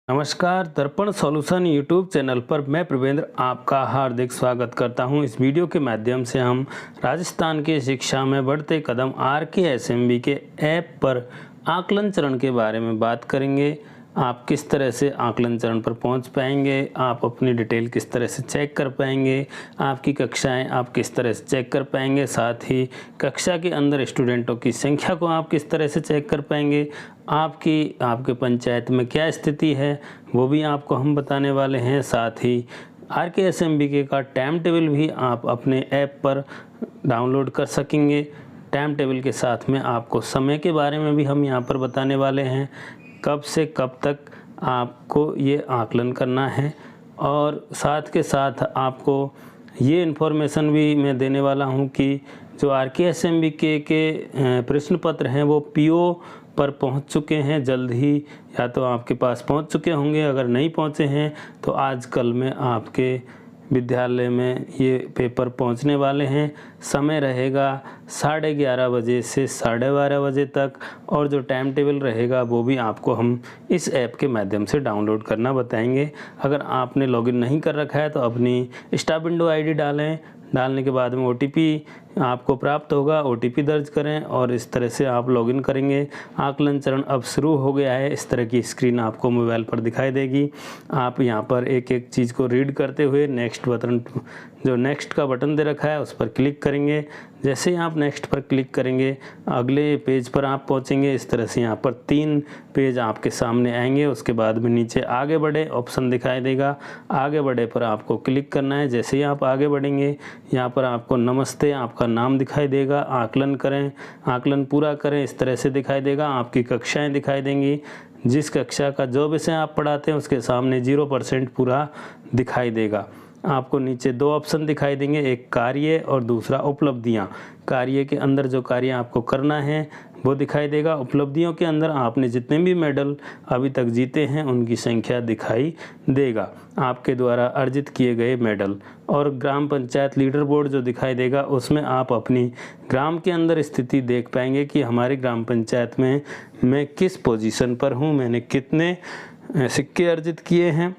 नमस्कार, दर्पण solution YouTube channel पर मैं प्रवेंद्र आपका हार्दिक स्वागत करता हूं। इस वीडियो के माध्यम से हम राजस्थान की शिक्षा में बढ़ते कदम RKSMB के ऐप पर आकलन चरण के बारे में बात करेंगे। आप किस तरह से आकलन चरण पर पहुंच पाएंगे, आप अपनी डिटेल किस तरह से चेक कर पाएंगे, आपकी कक्षाएं आप किस तरह से चेक कर पाएंगे, साथ ही कक्षा के अंदर स्टूडेंटों की संख्या को आप किस तरह से चेक कर पाएंगे, आपके पंचायत में क्या स्थिति है वो भी आपको हम बताने वाले हैं। साथ ही RKSMB का टाइम टेबल भी आप अपने ऐप पर डाउनलोड कर सकेंगे। टाइम टेबल के साथ में आपको समय के बारे में भी हम यहाँ पर बताने वाले हैं, कब से कब तक आपको ये आकलन करना है। और साथ के साथ आपको ये इन्फॉर्मेशन भी मैं देने वाला हूँ कि जो RKSMB के प्रश्न पत्र हैं वो PO पर पहुंच चुके हैं। जल्द ही या तो आपके पास पहुंच चुके होंगे, अगर नहीं पहुंचे हैं तो आज कल में आपके विद्यालय में ये पेपर पहुंचने वाले हैं। समय रहेगा 11:30 बजे से 12:30 बजे तक, और जो टाइम टेबल रहेगा वो भी आपको हम इस ऐप के माध्यम से डाउनलोड करना बताएंगे। अगर आपने लॉगिन नहीं कर रखा है तो अपनी स्टाफ विंडो ID डालें। डालने के बाद में OTP आपको प्राप्त होगा, OTP दर्ज करें और इस तरह से आप लॉगिन करेंगे। आकलन चरण अब शुरू हो गया है। इस तरह की स्क्रीन आपको मोबाइल पर दिखाई देगी। आप यहां पर एक एक चीज़ को रीड करते हुए नेक्स्ट बटन, जो नेक्स्ट का बटन दे रखा है, उस पर क्लिक करेंगे। जैसे ही आप नेक्स्ट पर क्लिक करेंगे अगले पेज पर आप पहुंचेंगे। इस तरह से यहाँ पर 3 पेज आपके सामने आएंगे। उसके बाद में नीचे आगे बढ़े ऑप्शन दिखाई देगा। आगे बढ़े पर आपको क्लिक करना है। जैसे ही आप आगे बढ़ेंगे यहाँ पर आपको नमस्ते आपका नाम दिखाई देगा, आकलन करें, आकलन पूरा करें, इस तरह से दिखाई देगा। आपकी कक्षाएं दिखाई देंगी। जिस कक्षा का जो विषय आप पढ़ाते हैं उसके सामने 0% पूरा दिखाई देगा। आपको नीचे 2 ऑप्शन दिखाई देंगे, एक कार्य और दूसरा उपलब्धियां। कार्य के अंदर जो कार्य आपको करना है वो दिखाई देगा। उपलब्धियों के अंदर आपने जितने भी मेडल अभी तक जीते हैं उनकी संख्या दिखाई देगा, आपके द्वारा अर्जित किए गए मेडल। और ग्राम पंचायत लीडर बोर्ड जो दिखाई देगा उसमें आप अपनी ग्राम के अंदर स्थिति देख पाएंगे कि हमारी ग्राम पंचायत में मैं किस पोजीशन पर हूँ, मैंने कितने सिक्के अर्जित किए हैं,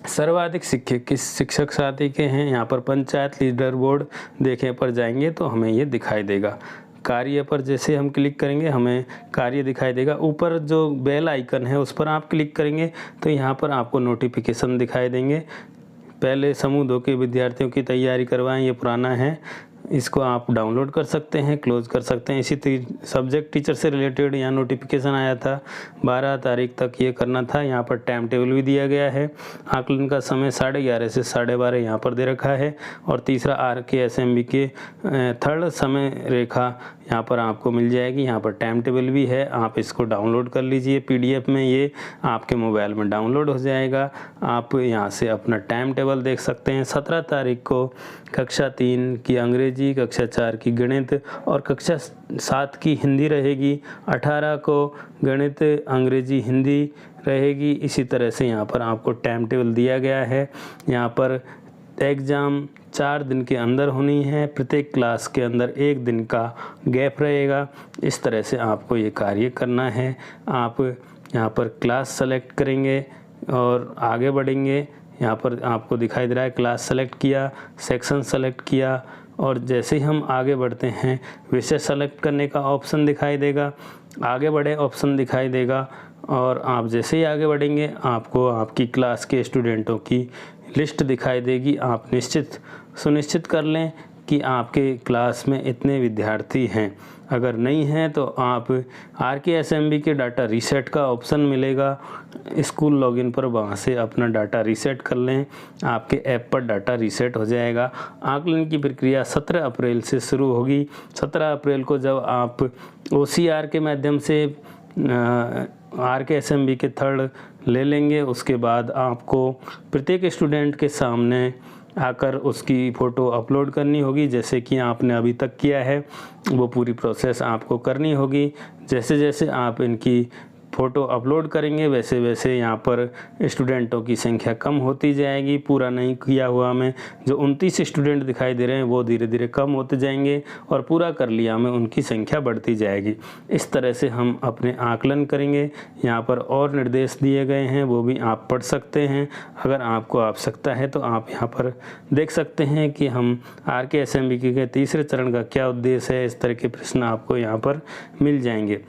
सर्वाधिक सिक्के किस शिक्षक साथी के हैं। यहाँ पर पंचायत लीडर बोर्ड देखे पर जाएंगे तो हमें ये दिखाई देगा। कार्य पर जैसे हम क्लिक करेंगे हमें कार्य दिखाई देगा। ऊपर जो बेल आइकन है उस पर आप क्लिक करेंगे तो यहाँ पर आपको नोटिफिकेशन दिखाई देंगे। पहले समूह 2 के विद्यार्थियों की तैयारी करवाएं, ये पुराना है, इसको आप डाउनलोड कर सकते हैं, क्लोज कर सकते हैं। इसी सब्जेक्ट टीचर से रिलेटेड यहाँ नोटिफिकेशन आया था, 12 तारीख तक ये करना था। यहाँ पर टाइम टेबल भी दिया गया है। आकलन का समय 11:30 से 12:30 यहाँ पर दे रखा है। और तीसरा RKSMB के थर्ड समय रेखा यहाँ पर आपको मिल जाएगी। यहाँ पर टाइम टेबल भी है, आप इसको डाउनलोड कर लीजिए। PDF में ये आपके मोबाइल में डाउनलोड हो जाएगा। आप यहाँ से अपना टाइम टेबल देख सकते हैं। 17 तारीख को कक्षा 3 की अंग्रेजी, कक्षा 4 की गणित और कक्षा 7 की हिंदी रहेगी। 18 को गणित, अंग्रेजी, हिंदी रहेगी। इसी तरह से यहाँ पर आपको टाइम टेबल दिया गया है। यहाँ पर एग्ज़ाम 4 दिन के अंदर होनी है, प्रत्येक क्लास के अंदर 1 दिन का गैप रहेगा। इस तरह से आपको ये कार्य करना है। आप यहाँ पर क्लास सेलेक्ट करेंगे और आगे बढ़ेंगे। यहाँ पर आपको दिखाई दे रहा है क्लास सेलेक्ट किया, सेक्शन सेलेक्ट किया, और जैसे ही हम आगे बढ़ते हैं विषय सेलेक्ट करने का ऑप्शन दिखाई देगा, आगे बढ़े ऑप्शन दिखाई देगा। और आप जैसे ही आगे बढ़ेंगे आपको आपकी क्लास के स्टूडेंटों की लिस्ट दिखाई देगी। आप सुनिश्चित कर लें कि आपके क्लास में इतने विद्यार्थी हैं। अगर नहीं हैं तो आप RKSMB के डाटा रीसेट का ऑप्शन मिलेगा, स्कूल लॉगिन पर वहाँ से अपना डाटा रीसेट कर लें, आपके ऐप पर डाटा रीसेट हो जाएगा। आकलन की प्रक्रिया 17 अप्रैल से शुरू होगी। 17 अप्रैल को जब आप OCR के माध्यम से RKSMB के थर्ड ले लेंगे, उसके बाद आपको प्रत्येक स्टूडेंट के सामने आकर उसकी फ़ोटो अपलोड करनी होगी। जैसे कि आपने अभी तक किया है वो पूरी प्रोसेस आपको करनी होगी। जैसे जैसे आप इनकी फ़ोटो अपलोड करेंगे वैसे वैसे यहाँ पर स्टूडेंटों की संख्या कम होती जाएगी। पूरा नहीं किया हुआ में जो 29 स्टूडेंट दिखाई दे रहे हैं वो धीरे धीरे कम होते जाएंगे और पूरा कर लिया में उनकी संख्या बढ़ती जाएगी। इस तरह से हम अपने आकलन करेंगे। यहाँ पर और निर्देश दिए गए हैं, वो भी आप पढ़ सकते हैं। अगर आपको आवश्यकता है तो आप यहाँ पर देख सकते हैं कि हम RKSMBK के तीसरे चरण का क्या उद्देश्य है। इस तरह के प्रश्न आपको यहाँ पर मिल जाएंगे।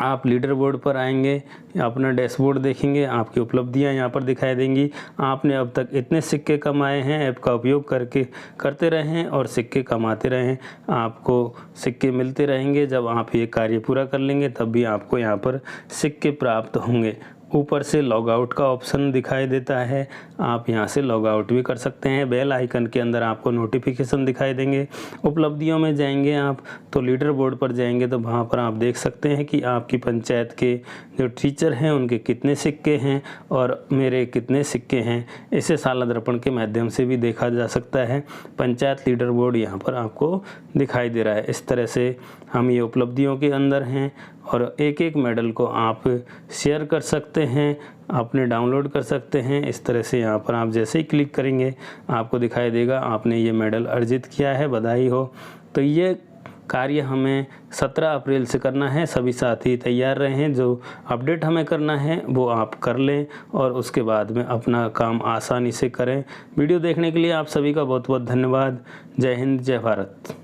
आप लीडर बोर्ड पर आएंगे, अपना डैशबोर्ड देखेंगे, आपकी उपलब्धियां यहाँ पर दिखाई देंगी। आपने अब तक इतने सिक्के कमाए हैं, ऐप का उपयोग करके करते रहें और सिक्के कमाते रहें। आपको सिक्के मिलते रहेंगे। जब आप ये कार्य पूरा कर लेंगे तब भी आपको यहाँ पर सिक्के प्राप्त होंगे। ऊपर से लॉग आउट का ऑप्शन दिखाई देता है, आप यहाँ से लॉग आउट भी कर सकते हैं। बेल आइकन के अंदर आपको नोटिफिकेशन दिखाई देंगे। उपलब्धियों में जाएंगे आप तो लीडर बोर्ड पर जाएंगे तो वहाँ पर आप देख सकते हैं कि आपकी पंचायत के जो टीचर हैं उनके कितने सिक्के हैं और मेरे कितने सिक्के हैं। इसे साला दर्पण के माध्यम से भी देखा जा सकता है। पंचायत लीडर बोर्ड यहाँ पर आपको दिखाई दे रहा है। इस तरह से हम ये उपलब्धियों के अंदर हैं और एक एक मेडल को आप शेयर कर सकते हैं, आपने डाउनलोड कर सकते हैं। इस तरह से यहाँ पर आप जैसे ही क्लिक करेंगे आपको दिखाई देगा आपने ये मेडल अर्जित किया है, बधाई हो। तो ये कार्य हमें 17 अप्रैल से करना है। सभी साथी तैयार रहें। जो अपडेट हमें करना है वो आप कर लें और उसके बाद में अपना काम आसानी से करें। वीडियो देखने के लिए आप सभी का बहुत बहुत धन्यवाद। जय हिंद, जय भारत।